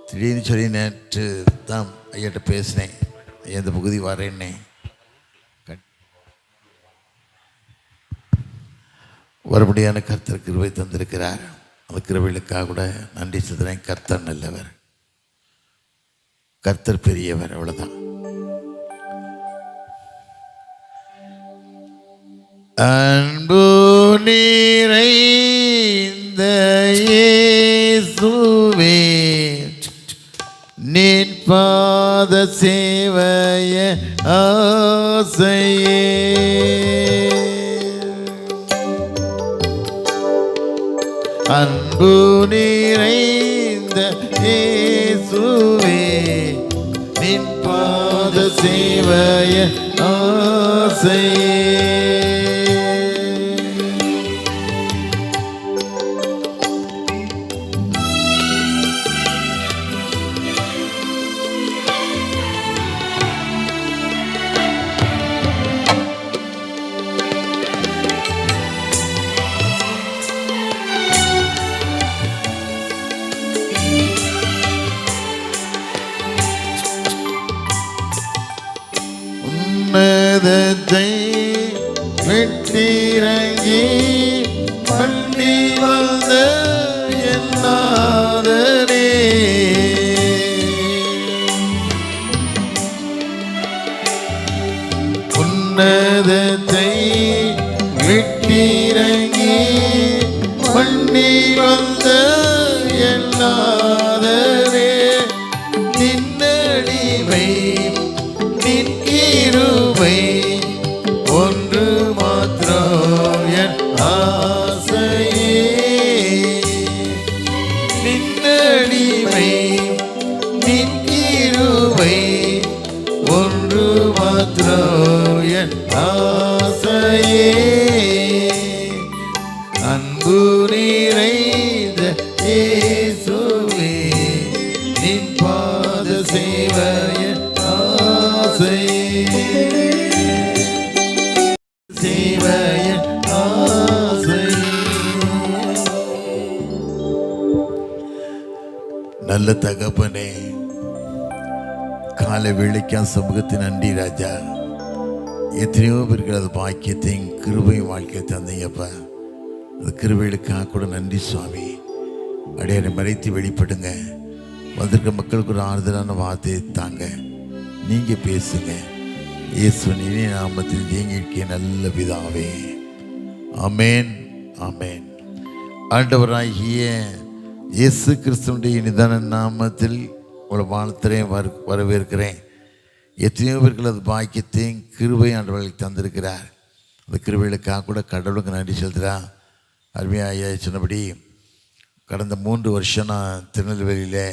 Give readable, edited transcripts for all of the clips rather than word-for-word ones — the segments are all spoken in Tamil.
திடீர்னு சொல்லி நேற்று தான் ஐயாட்ட பேசினேன், இந்த பகுதி வரேன்னே. மறுபடியான கர்த்தர் கிருபை தந்திருக்கிறார். அந்த கிருபைகளுக்காக கூட நன்றி சொல்கிறேன். கர்த்தர் நல்லவர், கர்த்தர் பெரியவர், அவ்வளோதான். அன்பு நிறைந்த இயேசுவே, நின் பாத சேவைய ஆசையே, அன்பு நிறைந்த இயேசுவே, நின் பாத சேவைய ஆசையே. உன்னதத்தை விட்டிறங்கி பண்ணி வந்த எல்லாதனே, உன்னதத்தை விட்டிறங்கி பண்ணி வந்த எல்லாதனே, நின்னடிமை நின் கிருபை ஒன்று மாத்திரம் என் ஆசையே, நின்னடிமை நின் கிருபை ஒன்று மாத்திரம் என் ஆசையே, அன்பு நிறைந்த இயேசுவே, நின் பாத சேவைய சேவைய ஆசை. நல்ல தகப்பனே, காலை வேளைக்கான சமூகத்தின் நன்றி ராஜா. எத்தனையோ பேருக்கு அது பாக்கியத்தையும் கிருபையும் வாழ்க்கையை தந்தீங்கப்பா. அது கிருபைகளுக்காக கூட நன்றி சுவாமி. அடையாளை மறைத்து வெளிப்படுங்க. வந்திருக்க மக்களுக்கு ஒரு ஆறுதலான வார்த்தையை தாங்க. நீங்கள் பேசுங்க. இயேசுவின் இனிய நாமத்தில் ஜெயங்கிய நல்ல பிதாவே, ஆமேன் ஆமேன். ஆண்டவராகிய இயேசு கிறிஸ்துவினுடைய நிதான நாமத்தில் உங்களை வாழ்த்துறேன், வரவேற்கிறேன். எத்தனையோ பேர்கள் அது பாக்கியத்தையும் கிருபையும் ஆண்டவர்களுக்கு தந்திருக்கிறார். அந்த கிருபைகளுக்காக கூட கடவுளுக்கு நன்றி செலுத்துகிறான். அருமையாக சொன்னபடி கடந்த 3 வருஷம் நான் திருநெல்வேலியில்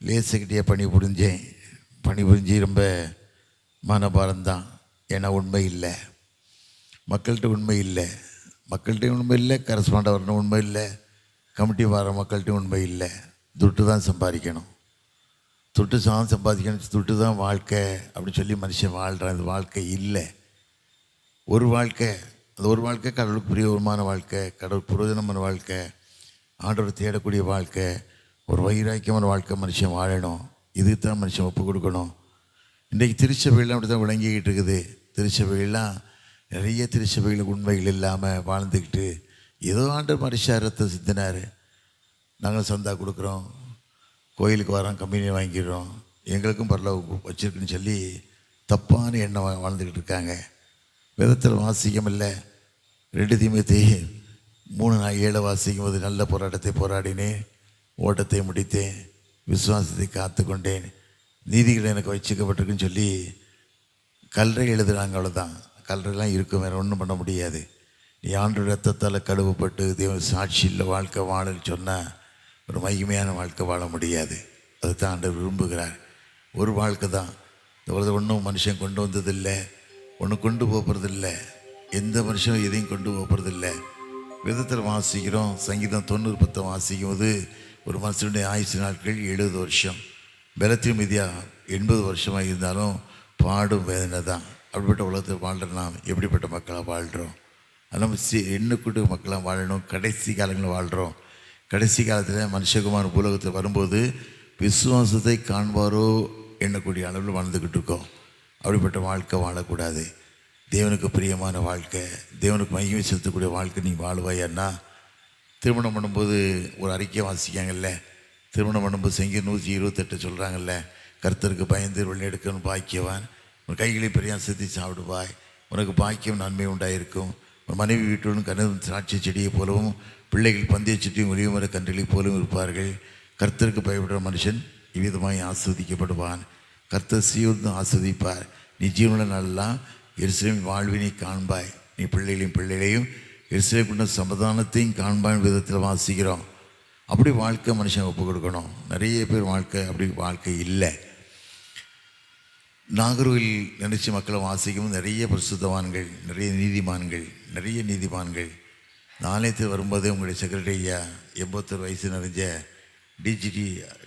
லேசுக்கிட்டே பணி புரிஞ்சு ரொம்ப மனபாரம்தான். ஏன்னா உண்மை இல்லை, மக்கள்கிட்ட உண்மை இல்லை, கரஸ்பாண்டாக வரணும் உண்மை இல்லை, கமிட்டி வர மக்கள்கிட்ட உண்மை இல்லை. துட்டு தான் சம்பாதிக்கணும், துட்டு தான் வாழ்க்கை அப்படின்னு சொல்லி மனுஷன் வாழ்கிறான். அது வாழ்க்கை இல்லை. ஒரு வாழ்க்கை, அது ஒரு வாழ்க்கை கடவுளுக்கு பிரியமான வாழ்க்கை, கடவுள் பிரயோஜனமான வாழ்க்கை, ஆண்டவர் தேடக்கூடிய வாழ்க்கை, ஒரு வைராக்கியமான வாழ்க்கை மனுஷன் வாழணும். இதுக்கு தான் மனுஷன் ஒப்பு கொடுக்கணும். இன்றைக்கி திருச்சபையெல்லாம் அப்படி தான் விளங்கிக்கிட்டு இருக்குது. திருச்சபையெல்லாம் நிறைய திருச்சபைகளுக்கு உண்மைகள் இல்லாமல் வாழ்ந்துக்கிட்டு ஏதோ ஆண்டவர் மனுஷன் ரத்தத்தை சிந்தினார், நாங்கள் சந்தா கொடுக்குறோம், கோயிலுக்கு வரோம், கம்பெனியை வாங்கிடுறோம், எங்களுக்கும் பரலோக வச்சுருக்குன்னு சொல்லி தப்பான எண்ணம் வாழ்ந்துக்கிட்டு இருக்காங்க. வேதத்தில் வாசிக்கம் இல்லை. 2 தீமோத்தேயு 3:7 வாசிக்கும் போது, நல்ல போராட்டத்தை போராடினேன், ஓட்டத்தை முடித்தேன், விசுவாசத்தை காத்து கொண்டேன், நீதிகள் எனக்கு வச்சுக்கப்பட்டிருக்குன்னு சொல்லி கல்லறை எழுதுகிறாங்க. அவ்வளோதான். கல்லறைலாம் இருக்கும், வேறு ஒன்றும் பண்ண முடியாது. நீ ஆண்டு ரத்தத்தால் கழுவப்பட்டு தேவன் சாட்சி இல்லை வாழ்க்கை வாழன்னு சொன்னால் ஒரு மகிமையான வாழ்க்கை வாழ முடியாது. அதுதான் ஆண்டவர் விரும்புகிறார். ஒரு வாழ்க்கை தான். இந்த உலகத்தை ஒன்றும் மனுஷன் கொண்டு வந்ததில்லை, ஒன்றும் கொண்டு போகிறதில்லை, எந்த மனுஷனும் எதையும் கொண்டு போகிறதில்லை. விதத்தில் வாசிக்கிறோம். சங்கீதம் 90 வாசிக்கும் போது ஒரு மனுஷனுடைய ஆயுசு நாட்கள் 70 வருஷம், பலத்தின் மீதியாக 80 வருஷமாக இருந்தாலும் பாடும் வேதனை தான். அப்படிப்பட்ட உலகத்தில் வாழ்கிற நாம் எப்படிப்பட்ட மக்களாக வாழ்கிறோம்? நம்ம எண்ணக்கூட்டு மக்களாக வாழணும். கடைசி காலங்களில் வாழ்கிறோம். கடைசி காலத்தில் மனுஷகுமார் பூலோகத்தில் வரும்போது விசுவாசத்தை காண்பாரோ எண்ணக்கூடிய அளவில் வாழ்ந்துக்கிட்டு இருக்கோம். அப்படிப்பட்ட வாழ்க்கை வாழக்கூடாது. தேவனுக்கு பிரியமான வாழ்க்கை, தேவனுக்கு மகிமை செலுத்தக்கூடிய வாழ்க்கை நீ வாழ்வாயன்னா, திருமணம் பண்ணும்போது ஒரு அறிக்கை வாசிக்காங்கல்ல, திருமணம் பண்ணும்போது சங்கீதம் 128 சொல்கிறாங்கல்ல, கர்த்தருக்கு பயந்து வெள்ளெடுக்கணும் பாக்கியவான், உன் கைகளை பெரியா செத்தி சாப்பிடுவாய், உனக்கு பாக்கியம் நன்மை உண்டாயிருக்கும், உன் மனைவி வீட்டுடன் கனவு திராட்சை செடியை போலவும் பிள்ளைகள் பந்தய செடியும் ஒளிவுமர கன்றுகளை போலவும் இருப்பார்கள். கர்த்தருக்கு பயப்படுற மனுஷன் இவ்விதமாய் ஆஸ்வதிக்கப்படுவான். கர்த்தர் சீயோன் ஆஸ்வதிப்பார். நீ ஜீவன நாளெல்லாம் எருசலேமின் வாழ்வினை காண்பாய், நீ பிள்ளைகளையும் எருசலேமுள்ள சமாதானத்தையும் காண்பாயின் விதத்தில் வாசிக்கிறோம். அப்படி வாழ்க்கை மனுஷன் ஒப்பு கொடுக்கணும். நிறைய பேர் வாழ்க்கை இல்லை. நாகர்கோவில் நினைச்சு மக்களை வாசிக்கும் நிறைய பரிசுத்தவான்கள், நிறைய நீதிமான்கள். நாளையத்தில் வரும்போதே உங்களுடைய செக்ரட்டரி ஐயா 81 வயசு நிறைஞ்ச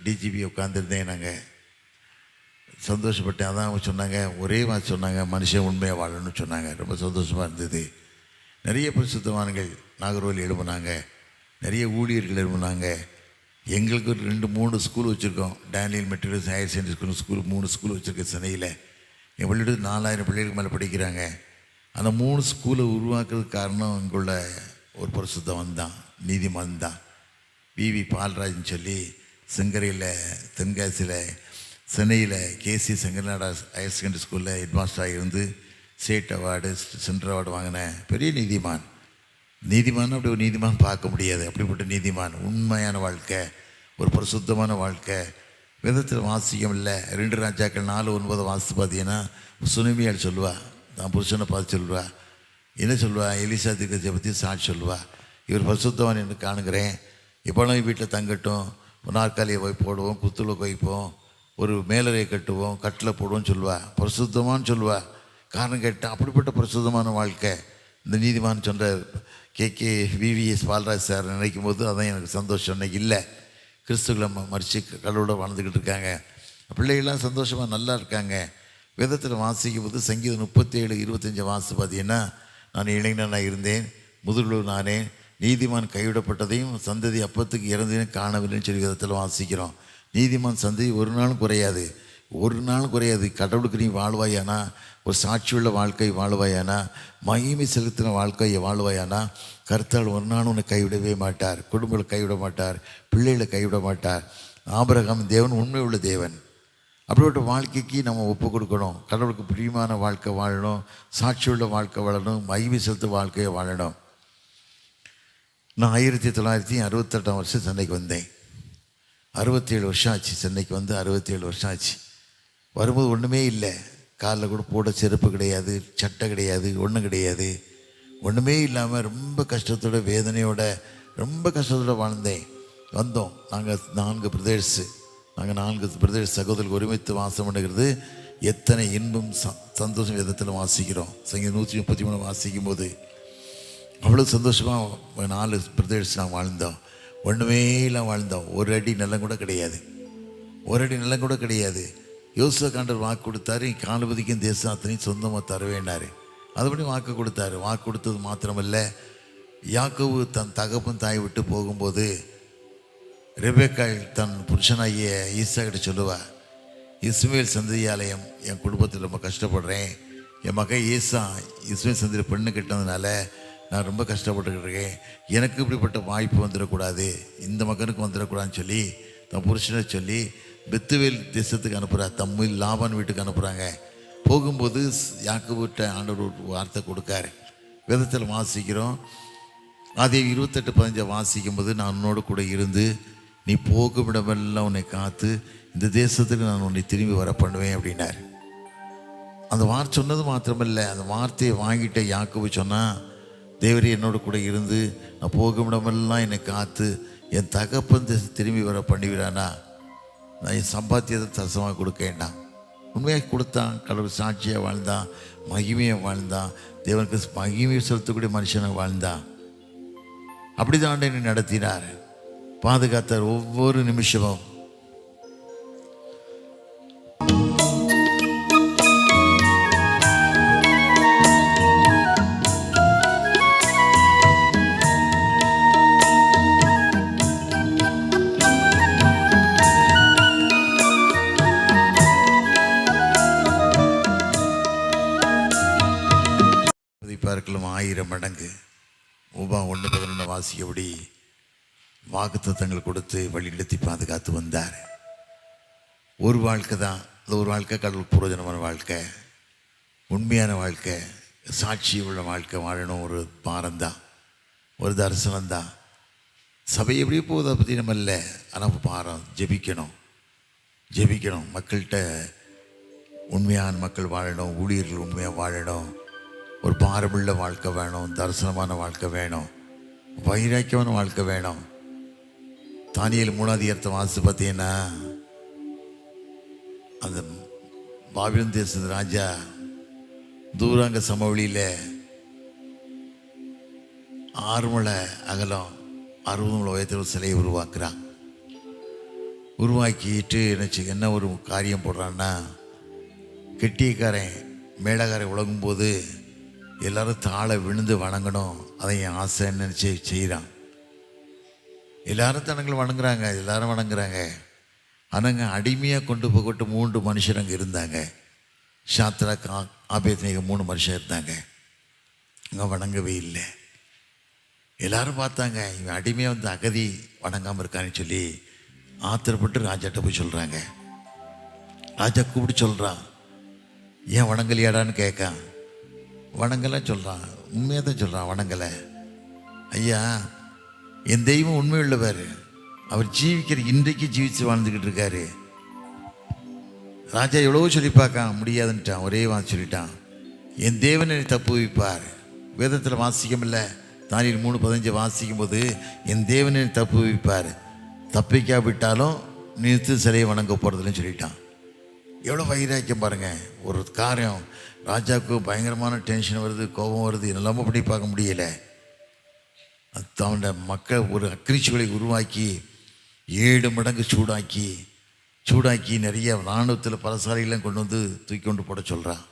டிஜிபி உட்காந்துருந்தேன். நாங்கள் சந்தோஷப்பட்டேன். அதான் அவங்க சொன்னாங்க, ஒரே மாதிரி சொன்னாங்க, மனுஷன் உண்மையாக வாழணும்னு சொன்னாங்க. ரொம்ப சந்தோஷமாக இருந்தது. நிறைய பரிசுத்தவான்கள் நாகர்கோவில் எழுப்புனாங்க, நிறைய ஊழியர்கள் எழுப்புனாங்க. எங்களுக்கு ஒரு 2-3 ஸ்கூல் வச்சுருக்கோம். Daniel matricular higher secondary school 3 school வச்சுருக்கேன் சென்னையில். என் பிள்ளைகள் 4000 பிள்ளைகளுக்கு மேலே படிக்கிறாங்க. அந்த 3 ஸ்கூலை உருவாக்குறதுக்கு காரணம் இங்குள்ள ஒரு பரிசுத்தவன் தான், நீதிமான் தான். விவி பால்ராஜ்னு சொல்லி செங்கரையில் தென்காசியில் சென்னையில் கேசி செங்கநாடா ஹையர் செகண்டரி ஸ்கூலில் ஹெட்மாஸ்டராக இருந்து ஸ்டேட் அவார்டு சென்ட்ரல் அவார்டு வாங்கின பெரிய நீதிமான். அப்படி ஒரு நீதிமான் பார்க்க முடியாது. அப்படிப்பட்ட நீதிமான், உண்மையான வாழ்க்கை, ஒரு பரிசுத்தமான வாழ்க்கை. வேதத்தில் வாசிக்கம் இல்லை. 2 ராஜாக்கள் 4:9 வாசித்து பார்த்தீங்கன்னா சுனமியால் சொல்லுவா, தான் புருஷனை பார்த்து சொல்லுவா. என்ன சொல்லுவா? எலிசா தீர்க்கதரிசியை பற்றி சாட்சி சொல்லுவா. இவர் பரிசுத்தவான் என்று காணுகிறேன், இப்போலாம் வீட்டில் தங்கட்டும், நாற்காலியை போடுவோம், குத்துல வைப்போம், ஒரு மேலறையை கட்டுவோம், கட்டில் போடுவோம்னு சொல்லுவா. பரிசுத்தமானு சொல்லுவா. காரணம் கேட்டால் அப்படிப்பட்ட பரிசுத்தமான வாழ்க்கை இந்த நீதிமான் சொன்ன விவிஎஸ் பால்ராஜ் சார் நினைக்கும் போது அதான் எனக்கு சந்தோஷம். இன்னைக்கு இல்லை, கிறிஸ்துக்களை மறித்து கடவுளோட வாழ்ந்துக்கிட்டு இருக்காங்க. பிள்ளைகள்லாம் சந்தோஷமாக நல்லா இருக்காங்க. வேதத்தில் வாசிக்கும் போது சங்கீதம் 37:25 வாசி பார்த்தீங்கன்னா, நான் இளைஞனாக இருந்தேன், முதுகுலூர் நானே, நீதிமான் கைவிடப்பட்டதையும் சந்ததி அப்பத்துக்கு இறந்ததையும் காணவில்லைன்னு சொல்லி விதத்தில் வாசிக்கிறோம். நீதிமான் சந்ததி ஒரு நாளும் குறையாது. கடவுளுக்கு நீ வாழ்வாயானா, ஒரு சாட்சியுள்ள வாழ்க்கை வாழ்வாயானா, மகிமை செலுத்தின வாழ்க்கையை வாழ்வாயானா, கர்த்தர் ஒரு நாளும் உன்னை கைவிடவே மாட்டார். குடும்பங்களை கைவிட மாட்டார், பிள்ளைகளை கைவிட மாட்டார். ஆபிரகாம் தேவன் உண்மை உள்ள தேவன். அப்படிப்பட்ட வாழ்க்கைக்கு நம்ம ஒப்பு கொடுக்கணும். கடவுளுக்கு பிரியமான வாழ்க்கை வாழணும், சாட்சியுள்ள வாழ்க்கை வாழணும், மகிமை செலுத்த வாழ்க்கையை வாழணும். நான் 1968 வருஷம் சென்னைக்கு வந்தேன். 67 வருஷம் ஆச்சு. சென்னைக்கு வந்து 67 வருஷம் ஆச்சு. வரும்போது ஒன்றுமே இல்லை. காலில் கூட போட செருப்பு கிடையாது, சட்டை கிடையாது, ஒன்றும் கிடையாது. ஒன்றுமே இல்லாமல் ரொம்ப கஷ்டத்தோட வேதனையோட ரொம்ப கஷ்டத்தோடு வாழ்ந்தேன். வந்தோம். நாங்கள் 4 பிரதேஷ் சகோதரர்கள் ஒருமித்து வாசம் பண்ணுகிறது எத்தனை இன்பம் சந்தோஷம் விதத்தில் வாசிக்கிறோம். சங்கீதம் 133 வாசிக்கும் போது அவ்வளோ சந்தோஷமாக 4 பிரதேஷ் நாங்கள் வாழ்ந்தோம். ஒன்றுமே இல்லாமல் வாழ்ந்தோம். ஒரு அடி நிலம் கூட கிடையாது. யோசுவா காண்டர் வாக்கு கொடுத்தாரு, காணுபதிக்கும் தேசம் அத்தனையும் சொந்தமாக தருவேன்னாரு. அதுபடி வாக்கு கொடுத்தாரு. வாக்கு கொடுத்தது மாத்திரமல்ல, யாக்கோபு தன் தகப்பன் தாய் விட்டு போகும்போது ரெபேக்காள் தன் புருஷனாகிய ஈசாக்கிட்ட சொல்லுவா, இஸ்மேல் சந்ததியாலயம் என் குடும்பத்தில் ரொம்ப கஷ்டப்படுறேன், என் மகன் இஸ்மேல் சந்ததியில் பெண்ணு கட்டினதுனால நான் ரொம்ப கஷ்டப்பட்டுக்கிட்டு இருக்கேன், எனக்கு இப்படிப்பட்ட வாய்ப்பு வந்துடக்கூடாது, இந்த மகனுக்கு வந்துடக்கூடாதுன்னு சொல்லி தன் புருஷனை சொல்லி பெத்துவேல் தேசத்துக்கு அனுப்புகிறார். தம்மில் லாபான் வீட்டுக்கு அனுப்புகிறாங்க. போகும்போது யாக்கோபுட்ட ஆண்டவர் ஒரு வார்த்தை கொடுக்காரு. வேதத்தில் வாசிக்கிறோம். அதே 28:15 வாசிக்கும்போது, நான் உன்னோடு கூட இருந்து நீ போகும் இடமெல்லாம் உன்னை காத்து இந்த தேசத்துக்கு நான் உன்னை திரும்பி வர பண்ணுவேன் அப்படின்னார். அந்த வார்த்தை சொன்னது மாத்திரமில்லை, அந்த வார்த்தையை வாங்கிட்ட யாக்கோபு சொன்னால், தேவரே என்னோட கூட இருந்து நான் போகும் இடமெல்லாம் என்னை காத்து என் தகப்பன் திரும்பி வர பண்ணிவிடானா, நான் என் சம்பாத்தியத்தை தசமாக கொடுக்க வேண்டாம். உண்மையாக கொடுத்தான். கடவுள் சாட்சியாக வாழ்ந்தான், மகிமையாக வாழ்ந்தான், தேவனுக்கு மகிமையை செலுத்தக்கூடிய மனுஷனாக வாழ்ந்தான். அப்படிதான் என்னை நடத்தினார், பாதுகாத்தார் ஒவ்வொரு நிமிஷமும். பார்க்கலாம் 1000 மடங்கு. உபா 1:11 வாசிக்கபடி வாக்குத்தத்தங்கள் கொடுத்து வழிநடத்தி பாதுகாத்து வந்தார். ஒரு வாழ்க்கை தான், அது ஒரு வாழ்க்கை கடவுள் புரோஜனமான வாழ்க்கை, உண்மையான வாழ்க்கை, சாட்சி உள்ள வாழ்க்கை வாழணும். ஒரு பாரம்தான், ஒரு தரிசனம்தான். சபை எப்படி போகுது அதை பற்றி நம்ம இல்லை, ஆனால் பாரம். ஜெபிக்கணும். மக்கள்கிட்ட உண்மையான மக்கள் வாழணும், ஊழியர்கள் உண்மையாக வாழணும். ஒரு பாரமுள்ள வாழ்க்கை வேணும், தரிசனமான வாழ்க்கை வேணும், வைராக்கியமான வாழ்க்கை வேணும். தானியேல் 3 வாசி பார்த்தீங்கன்னா, அந்த பாபிலோன் தேச ராஜா தூராங்க சமவெளியில் 6 முழ அகலம் 60 முழ உயரத்தில் சிலையை உருவாக்குறான். உருவாக்கிட்டு என்ன ஒரு காரியம் போடுறான்னா, கெட்டியக்காரன் மேலக்காரன் உலகும்போது எல்லாரும் தாழ விழுந்து வணங்கணும், அதை என் ஆசை நினச்சி செய்கிறான். எல்லாரும் தனங்களை வணங்குறாங்க, எல்லாரும் வணங்குறாங்க. ஆனாங்க அடிமையாக கொண்டு போகட்டு 3 மனுஷர் அங்கே இருந்தாங்க. சாத்ராக், ஆபேத்நேகோ 3 மனுஷன் இருந்தாங்க. அங்கே வணங்கவே இல்லை. எல்லாரும் பார்த்தாங்க, இவன் அடிமையாக வந்து அகதி வணங்காமல் இருக்கான்னு சொல்லி ஆத்திரப்பட்டு ராஜாட்ட போய் சொல்கிறாங்க. ராஜா கூப்பிட்டு சொல்கிறான், ஏன் வணங்கலையாடான்னு கேட்கான். வணங்கலை சொல்கிறான், உண்மையாக தான் சொல்கிறான், வணங்கலை. ஐயா, என் தெய்வம் உண்மையுள்ளவர், அவர் ஜீவிக்கிற இன்றைக்கு ஜீவித்து வாழ்ந்துக்கிட்டு இருக்காரு. ராஜா எவ்வளவோ சொல்லி பார்க்கான், முடியாதுன்ட்டான். ஒரே சொல்லிட்டான், என் தேவனை தப்பு வைப்பார். வேதத்தில் வாசிக்கமில்ல, தானியேல் 3:15 வாசிக்கும் போது, என் தேவனை தப்பு வைப்பார், தப்பிக்காவிட்டாலும் நிறுத்து சிலையை வணங்க போகிறதுன்னு சொல்லிட்டான். எவ்வளோ வைராக்கியம் பாருங்கள். ஒரு காரியம் ராஜாவுக்கு பயங்கரமான டென்ஷன் வருது, கோபம் வருது, இதெல்லாமல் படி பார்க்க முடியலை. அவனோட மக்கள் ஒரு அக்கிரிச்சுகளை உருவாக்கி 7 மடங்கு சூடாக்கி நிறைய இராணுவத்தில் பல சாலைகள்லாம் கொண்டு வந்து தூக்கி கொண்டு போட சொல்கிறான்.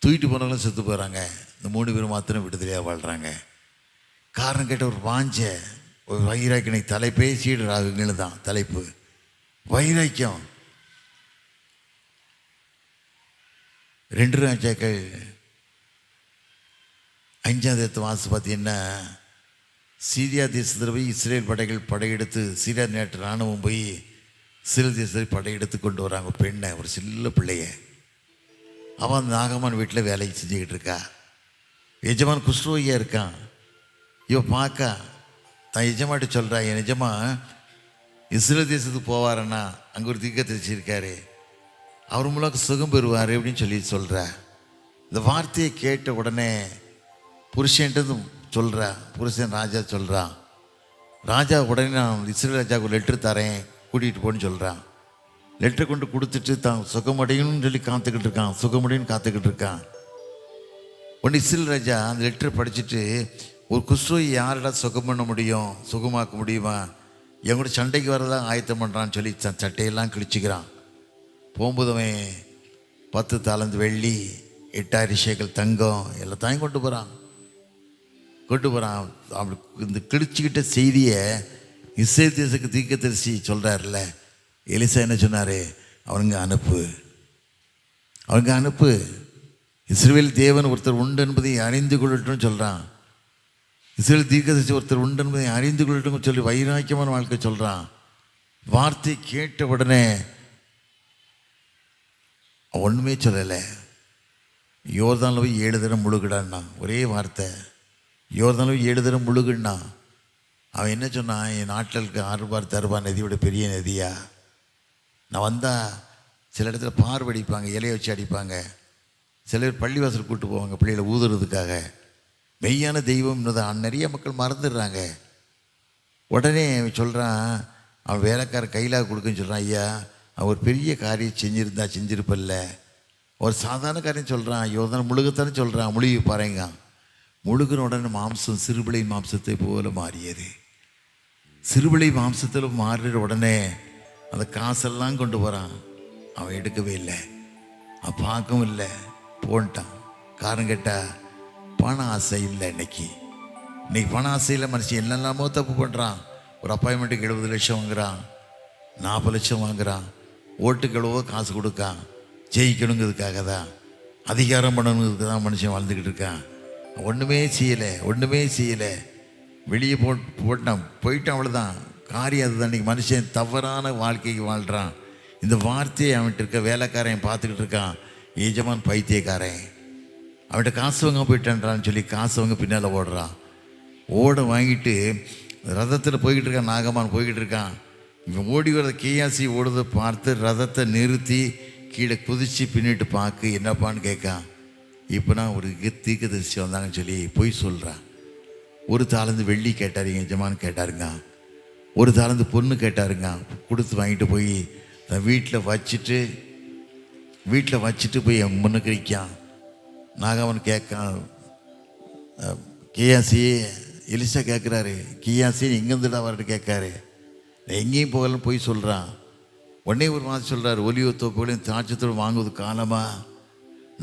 தூக்கிட்டு போனவங்களும் செத்து போகிறாங்க. இந்த 3 பேர் மாத்திரம் விடுதலையாக வாழ்கிறாங்க. காரணம் கேட்ட ஒரு வாஞ்ச, ஒரு வைராக்கியனை தலைப்பே சீடு ராகுங்கள் தான் தலைப்பு. வைராக்கியம். 2 ராஜாக்கள் 5 வாசி பார்த்தீங்கன்னா, சீரியா தேசத்தில் போய் இஸ்ரேல் படைகள் படையெடுத்து, சீரியா நாட்டு இராணுவம் போய் இஸ்ரேல் தேசத்தை படையெடுத்து கொண்டு வராங்க. பெண்ணை, ஒரு சில்ல பிள்ளைய. அவன் அந்த நாகமான் வீட்டில் வேலை செஞ்சுக்கிட்டு இருக்கா. எஜமான் குஷ்ரோகியாக இருக்கான். இவன் பார்க்கா தான் எஜமாட்ட சொல்கிறா, என் எஜமா இஸ்ரேல் தேசத்துக்கு போவாரண்ணா, அங்கே ஒரு தீர்க்கதரிசி இருக்காரு, அவர் மூலம் சுகம் பெறுவார் அப்படின்னு சொல்லி சொல்கிற. இந்த வார்த்தையை கேட்ட உடனே புருஷன்ட்டு சொல்கிறா. புருஷன் ராஜா சொல்கிறான். ராஜா உடனே நான் இஸ்ரேல் ராஜாவுக்கு ஒரு லெட்ரு தரேன், கூட்டிகிட்டு போன்னு சொல்கிறான். லெட்டரை கொண்டு கொடுத்துட்டு தான் சுகமடையணும்னு சொல்லி காத்துக்கிட்டு இருக்கான். உடனே இஸ்ரேல் ராஜா அந்த லெட்டரை படிச்சுட்டு, ஒரு குஷ்ரோயை யாரிடா சுகம் பண்ண முடியும், சுகமாக்க முடியுமா, என் கூட சண்டைக்கு வரதான் ஆயத்தம் பண்ணுறான்னு சொல்லி சட்டையெல்லாம் கிழிச்சிக்கிறான். போகும்போது அவன் 10 தாலந்து வெள்ளி, 8000 சேக்கல் தங்கம் எல்லாத்தையும் கொண்டு போகிறான். அப்படி இந்த கிழிச்சிக்கிட்ட செய்தியை இஸ்ரேல் தேசத்துக்கு தீர்க்கதரிசி சொல்கிறார்ல, எலிசா என்ன சொன்னார், அவனுங்க அனுப்பு, இஸ்ரவேல் தேவன் ஒருத்தர் உண்டு என்பதை அறிந்து கொள்ளட்டும்னு சொல்கிறான். இஸ்ரவேல் தீர்க்கதரிசி ஒருத்தர் உண்டு என்பதை அறிந்து கொள்ளட்டும் சொல்லி வைராக்கியமான வாழ்க்கை சொல்கிறான். வார்த்தை கேட்ட உடனே ஒன்றுமே சொல்லலை. யோர்தானில் போய் 7 தடவை முழுகிடான்னா, ஒரே வார்த்தை, யோர்தானில் போய் 7 தடவை முழுகுன்னா. அவன் என்ன சொன்னான், என் நாட்டில் இருக்க 6 தருபா நதியோட பெரிய நதியா, நான் வந்தால் சில இடத்துல பார்வை அடிப்பாங்க, இலையை வச்சு அடிப்பாங்க, சில பேர் பள்ளிவாசல் கூப்பிட்டு போவாங்க பிள்ளைகளை ஊதுறதுக்காக. மெய்யான தெய்வம் நிறைய மக்கள் மறந்துடுறாங்க. உடனே அவன் சொல்கிறான், அவன் வேலைக்கார கையிலாக கொடுக்குன்னு சொல்கிறான். ஐயா, அவன் ஒரு பெரிய காரியம் செஞ்சிருப்பல்ல, ஒரு சாதாரண காரியம் சொல்கிறான், யோதனை முழுகத்தானே சொல்கிறான், முழுகி பாருங்க. முழுகின உடனே மாம்சம் சிறுபிளை மாம்சத்தை போல மாறியது. சிறுபிளை மாம்சத்தில் மாறின உடனே அந்த காசெல்லாம் கொண்டு போகிறான். அவன் எடுக்கவே இல்லை, அவன் பார்க்கவும் இல்லை, போன்ட்டான். காரணம் கேட்டால் பண ஆசை இல்லை. இன்னைக்கு பண ஆசையில் மனுஷன் என்னெல்லாமோ தப்பு பண்ணுறான். ஒரு அப்பாயின்மெண்ட்டுக்கு 70 லட்சம் வாங்குறான், 40 லட்சம் வாங்குறான், ஓட்டுக்கு எவ்வளவோ காசு கொடுக்கான். ஜெயிக்கணுங்கிறதுக்காக தான், அதிகாரம் பண்ணணுங்கிறதுக்கு தான் மனுஷன் வாழ்ந்துக்கிட்டு இருக்கான். ஒன்றுமே செய்யலை. வெளியே போயிட்டான், அவ்வளோதான். காரியம் அதுதான். இன்றைக்கி மனுஷன் தவறான வாழ்க்கைக்கு வாழ்கிறான். இந்த வார்த்தையை அவன்கிட்ட இருக்க வேலைக்காரன் பார்த்துக்கிட்டு இருக்கான். எஜமான் பைத்தியக்காரன், அவன்கிட்ட காசு வாங்க போயிட்டான்றான்னு சொல்லி காசு வாங்க பின்னால் ஓடுறான். வாங்கிட்டு ரதத்தில் போய்கிட்டு இருக்கான். நாகமான் போய்கிட்டு இருக்கான். இவன் ஓடி வர கேயாசி ஓடுறதை பார்த்து ரதத்தை நிறுத்தி கீழே குதித்து பின்னிட்டு பார்க்கு என்னப்பான்னு கேட்கான். இப்போ நான் ஒரு தீர்க்கதரிசி வந்தாங்கன்னு சொல்லி போய் சொல்கிறான். ஒரு தாளந்து வெள்ளி கேட்டாருங்க, எஜமான் கேட்டாருங்க. ஒரு தாளந்து பொண்ணு கேட்டாருங்க. கொடுத்து வாங்கிட்டு போய் தன் வீட்டில் வச்சுட்டு போய் என் முன்னுக்கு வைக்கான். நாகவன் கேட்கான், கேயாசி எலிசா கேட்குறாரு, கியாசி எங்கேருந்துடா வரட்டு கேட்காரு. எங்கேயும் போகலன்னு போய் சொல்கிறான். உடனே ஒரு மாதிரி சொல்கிறார், ஒலியோ தோப்புகளையும் தாட்சத்தோடு வாங்குவது காலமா?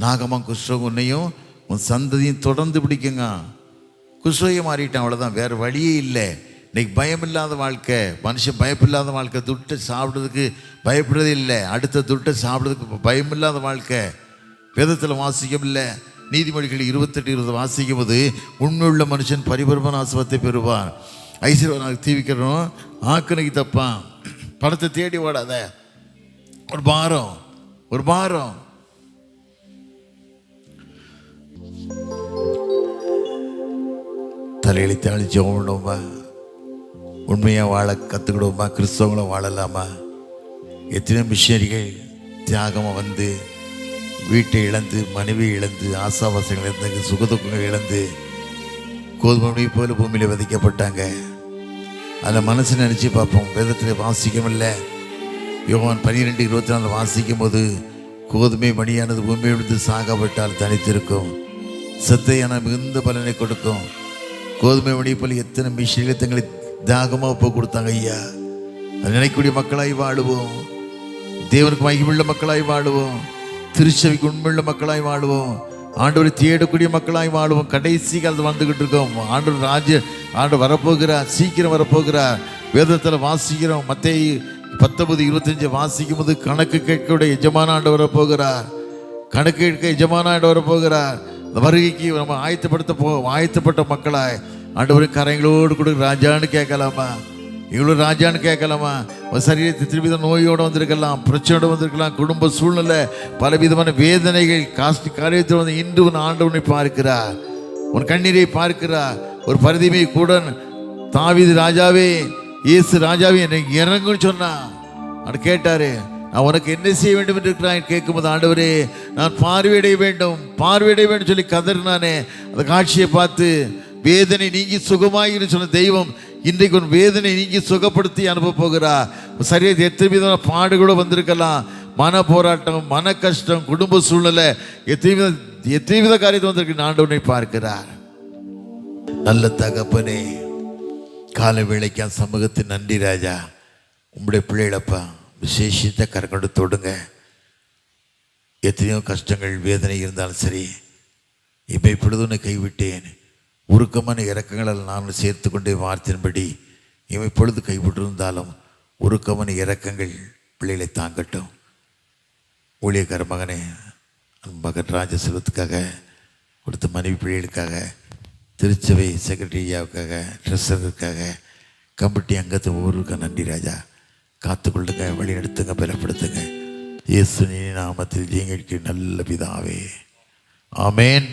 நாகமாக குஷ்ரோகம் உன்னையும் உன் சந்ததியும் தொடர்ந்து பிடிக்குங்க. குஷ்ரோகம் மாறிட்டான், அவ்வளோதான். வேறு வழியே இல்லை. இன்றைக்கி பயமில்லாத வாழ்க்கை, மனுஷன் பயப்பில்லாத வாழ்க்கை. துட்டை சாப்பிட்றதுக்கு பயப்படுறதே இல்லை, அடுத்த துட்டை சாப்பிட்றதுக்கு பயமில்லாத வாழ்க்கை. வேதத்தில் வாசிக்கம் இல்லை. நீதிமொழிகள் 28:20 வாசிக்கும் போது, உண்மையுள்ள மனுஷன் பரிபூரண ஆசீர்வாதத்தை பெறுவான், ஐஸ்வர்யனாக தீவிக்கிறோம், ஆக்கணைக்கு தப்பான். பணத்தை தேடி ஓடாத. ஒரு பாரம் தலையெழுத்தாளி ஜெபம்டுமா, உண்மையாக வாழ கற்றுக்கிடுவோமா? கிறிஸ்தவங்களும் வாழலாமா? எத்தனை மிஷனரிகள் தியாகமாக வந்து வீட்டை இழந்து, மனைவி இழந்து, ஆசாவாசங்கள் இழந்து, சுகதுக்கங்கள் இழந்து, கோதுமை போல பூமியில் விதைக்கப்பட்டாங்க. அதில் மனசு நினச்சி பார்ப்போம். வேதத்தில் வாசிக்கும் இல்லை. யோவான் 12:24 வாசிக்கும் போது, கோதுமை மணியானது பூமியை விழுந்து சாகப்பட்டால் தனித்திருக்கும், சத்தையான மிகுந்த பலனை கொடுக்கும். கோதுமை மணி போல எத்தனை மிஷினில் தங்களை தியாகமாக போய் கொடுத்தாங்க. ஐயா, அது நினைக்கக்கூடிய மக்களாய் வாழுவோம். தேவனுக்கு மகிமுள்ள மக்களாய் வாழுவோம். திருச்சபைக்கு உண்மையுள்ள மக்களாய் வாழுவோம். ஆண்டவரை தேடக்கூடிய மக்களாய் வாழுவோம். கடைசி காலத்தில் வந்துக்கிட்டு இருக்கோம். ஆண்டவர் வரப்போகிறார், சீக்கிரம் வரப்போகிறார். வேதத்தில் வாசிக்கிறோம். மத்தேயு 19:25 வாசிக்கும் போது, கணக்கு கேட்கக்கூடிய எஜமான ஆண்டவர் வரப்போகிறார். கணக்கு கேட்க எஜமான ஆண்டவர் வரப்போகிறார். இந்த வருகைக்கு நம்ம ஆயத்தப்பட்ட மக்களாய் ஆண்டவரின் கரைங்களோடு கூட ராஜான்னு கேட்கலாமா? இவ்வளோ ராஜான்னு கேட்கலாமா? சரீரத்தை திருவித நோயோடு வந்திருக்கலாம், பிரச்சனையோடு வந்திருக்கலாம், குடும்ப சூழ்நிலை, பலவிதமான வேதனைகள், காரியத்தில் வந்து இன்று உன் ஆண்டவனை பார்க்கிறார், உன் கண்ணீரை பார்க்கிறார். ஒரு பரிதிமை கூட தாவீது ராஜாவே, இயேசு ராஜாவே என்னை இறங்குன்னு சொன்னான். அவர் கேட்டாரு, நான் உனக்கு என்ன செய்ய வேண்டும் என்று இருக்கிறான் கேட்கும்போது, ஆண்டவரே நான் பார்வையிட வேண்டும் சொல்லி கதறினானே. அந்த காட்சியை பார்த்து வேதனை நீங்கி சுகமாயிரு சொன்ன தெய்வம் இன்றைக்கு உன் வேதனை நீங்கி சுகப்படுத்தி அனுப்ப போகிறா. சரியாக எத்தனை விதமான பாடுகளோ வந்திருக்கலாம், மன போராட்டம், மன கஷ்டம், குடும்ப சூழ்நிலை, எத்தனை வித காரியத்தை வந்திருக்கு. ஆண்டவனை பார்க்கிறார். நல்ல தகப்பனே, கால வேளைக்கு சமூகத்தின் நன்றி ராஜா. உங்களுடைய பிள்ளைகளப்பா விசேஷத்தை கரங்கொண்டு தொடுங்க. எத்தனையோ கஷ்டங்கள், வேதனை இருந்தாலும் சரி, இப்போ இப்பொழுது உன்னை கைவிட்டேன், உருக்கமான இறக்கங்களால் நான் சேர்த்து கொண்டே வார்த்தையின்படி இவன் இப்பொழுது கைவிட்டிருந்தாலும் உருக்கமான இறக்கங்கள் பிள்ளைகளை தாங்கட்டும். ஊழியக்கார மகனே, மகன் ராஜசெல்வத்துக்காக கொடுத்த மனைவி பிள்ளைகளுக்காக, திருச்சபை செக்ரட்டரியாவுக்காக, ட்ரெஸருக்காக, கமிட்டி அங்கத்தை ஒவ்வொருக்காக நன்றி ராஜா. காத்துக்கொள்ளுங்க, வழி நடத்துங்க, பலப்படுத்துங்க. இயேசு நாமத்தில் ஜெயங்களுக்கு நல்ல பிதாவே, ஆமேன்.